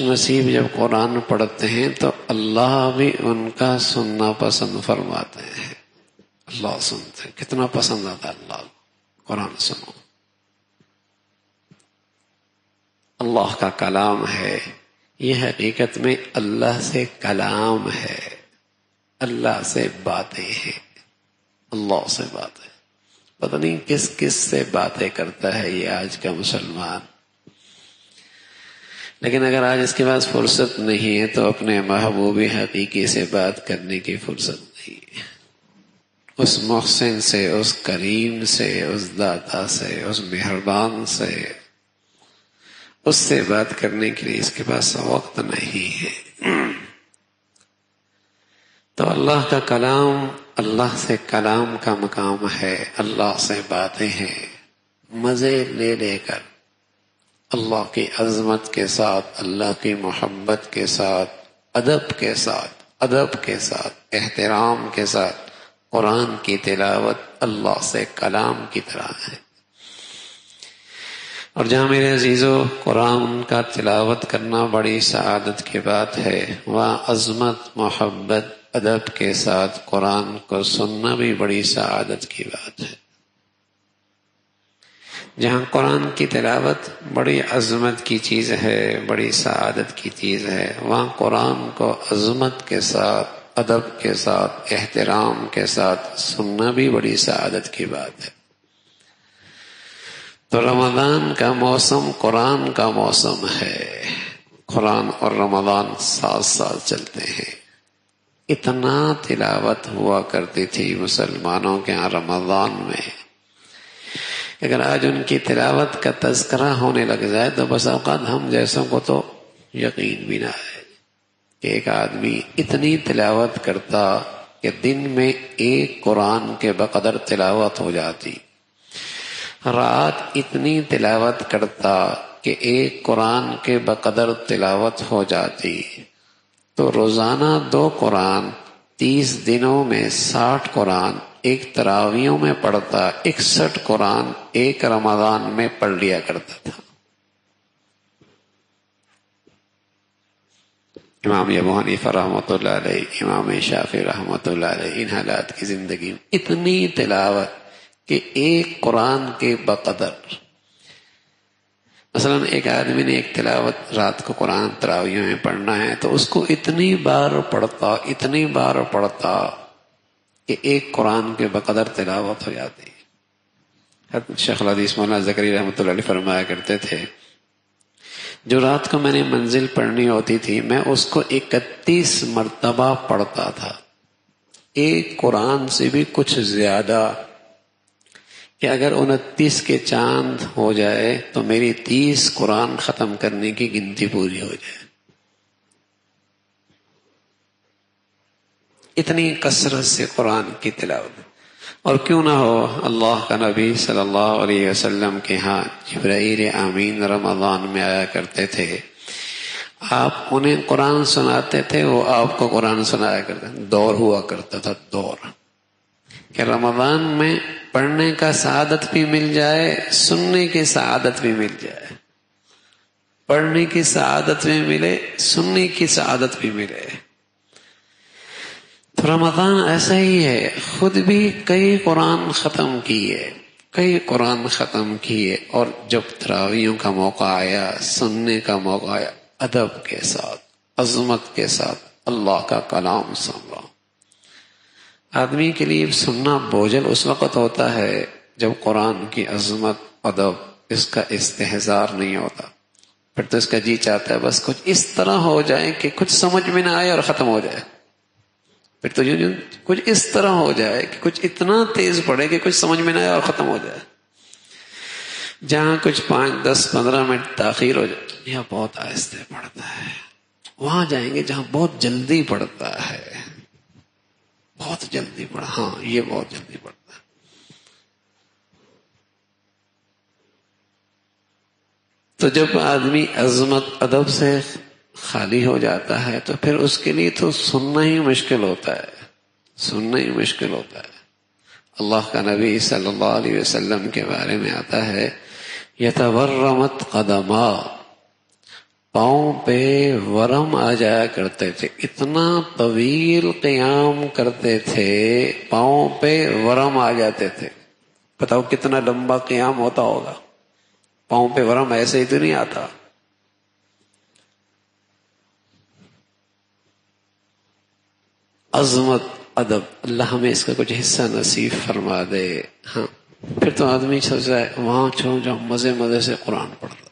نصیب جب قرآن پڑھتے ہیں تو اللہ بھی ان کا سننا پسند فرماتے ہیں. اللہ سنتے ہیں، کتنا پسند آتا ہے اللہ کو. قرآن سنو، اللہ کا کلام ہے. یہ حقیقت میں اللہ سے کلام ہے، اللہ سے باتیں ہیں. اللہ سے باتیں، پتہ نہیں کس کس سے باتیں کرتا ہے یہ آج کا مسلمان. لیکن اگر آج اس کے پاس فرصت نہیں ہے تو اپنے محبوب حقیقی سے بات کرنے کی فرصت نہیں ہے. اس محسن سے، اس کریم سے، اس داتا سے، اس مہربان سے، اس سے بات کرنے کے لیے اس کے پاس وقت نہیں ہے. تو اللہ کا کلام، اللہ سے کلام کا مقام ہے. اللہ سے باتیں ہیں مزے لے لے کر، اللہ کی عظمت کے ساتھ، اللہ کی محبت کے ساتھ، ادب کے ساتھ، احترام کے ساتھ. قرآن کی تلاوت اللہ سے کلام کی طرح ہے. اور جہاں میرے عزیزو قرآن کا تلاوت کرنا بڑی سعادت کی بات ہے، وہاں عظمت، محبت، ادب کے ساتھ قرآن کو سننا بھی بڑی سعادت کی بات ہے. جہاں قرآن کی تلاوت بڑی عظمت کی چیز ہے، بڑی سعادت کی چیز ہے، وہاں قرآن کو عظمت کے ساتھ، ادب کے ساتھ، احترام کے ساتھ سننا بھی بڑی سعادت کی بات ہے. تو رمضان کا موسم قرآن کا موسم ہے. قرآن اور رمضان ساتھ ساتھ چلتے ہیں. اتنا تلاوت ہوا کرتی تھی مسلمانوں کے یہاں رمضان میں، اگر آج ان کی تلاوت کا تذکرہ ہونے لگ جائے تو بس اوقات ہم جیسوں کو تو یقین بھی نہ ہے کہ ایک آدمی اتنی تلاوت کرتا کہ دن میں ایک قرآن کے بقدر تلاوت ہو جاتی، رات اتنی تلاوت کرتا کہ ایک قرآن کے بقدر تلاوت ہو جاتی. تو روزانہ 2 قرآن، 30 دنوں میں 60 قرآن ایک تراویحوں میں پڑھتا، 61 قرآن ایک رمضان میں پڑھ لیا کرتا تھا. امام ابو حنیفہ رحمۃ اللہ علیہ، امام شافعی رحمۃ اللہ علیہ، ان حالات کی زندگی میں اتنی تلاوت کہ ایک قرآن کے بقدر. مثلا ایک آدمی نے ایک تلاوت رات کو قرآن تراویح میں پڑھنا ہے تو اس کو اتنی بار پڑھتا کہ ایک قرآن کے بقدر تلاوت ہو جاتی. شیخ الحدیث مولانا زکریا رحمۃ اللہ علیہ فرمایا کرتے تھے، جو رات کو میں نے منزل پڑھنی ہوتی تھی میں اس کو 31 مرتبہ پڑھتا تھا، ایک قرآن سے بھی کچھ زیادہ، کہ اگر 29 کے چاند ہو جائے تو میری 30 قرآن ختم کرنے کی گنتی پوری ہو جائے. اتنی کثرت سے قرآن کی تلاوت. اور کیوں نہ ہو، اللہ کا نبی صلی اللہ علیہ وسلم کے ہاں جبرائیل امین رمضان میں آیا کرتے تھے، آپ انہیں قرآن سناتے تھے، وہ آپ کو قرآن سنایا کرتے. دور ہوا کرتا تھا، دور کہ رمضان میں پڑھنے کا سعادت بھی مل جائے، سننے کی سعادت بھی مل جائے. پڑھنے کی سعادت بھی ملے، سننے کی سعادت بھی ملے. تو رمضان ایسا ہی ہے، خود بھی کئی قرآن ختم کیے، اور جب تراویحوں کا موقع آیا، سننے کا موقع آیا، ادب کے ساتھ، عظمت کے ساتھ اللہ کا کلام سن رہا. آدمی کے لیے سننا بوجھل اس وقت ہوتا ہے جب قرآن کی عظمت، ادب، اس کا استحضار نہیں ہوتا. پھر تو اس کا جی چاہتا ہے بس کچھ اس طرح ہو جائے کہ کچھ سمجھ میں نہ آئے اور ختم ہو جائے. پھر تو کچھ اس طرح ہو جائے کہ کچھ اتنا تیز پڑے کہ کچھ سمجھ میں نہ آئے اور ختم ہو جائے. جہاں کچھ 5، 10، 15 منٹ تاخیر ہو جائے، یہ بہت آہستہ پڑھتا ہے. وہاں جائیں گے جہاں بہت جلدی پڑھتا ہے، بہت جلدی پڑھا، ہاں یہ بہت جلدی پڑھتا ہے. تو جب آدمی عظمت، ادب سے خالی ہو جاتا ہے تو پھر اس کے لیے تو سننا ہی مشکل ہوتا ہے. اللہ کا نبی صلی اللہ علیہ وسلم کے بارے میں آتا ہے، یتورمت قدما، پاؤں پہ ورم آ جایا کرتے تھے، اتنا طویل قیام کرتے تھے پاؤں پہ ورم آ جاتے تھے. بتاؤ کتنا لمبا قیام ہوتا ہوگا. پاؤں پہ ورم ایسے ہی تو نہیں آتا. عظمت، ادب، اللہ ہمیں اس کا کچھ حصہ نصیب فرما دے. ہاں پھر تو آدمی سوچتا ہے وہاں چھوڑ جاؤ، مزے مزے سے قرآن پڑھتا.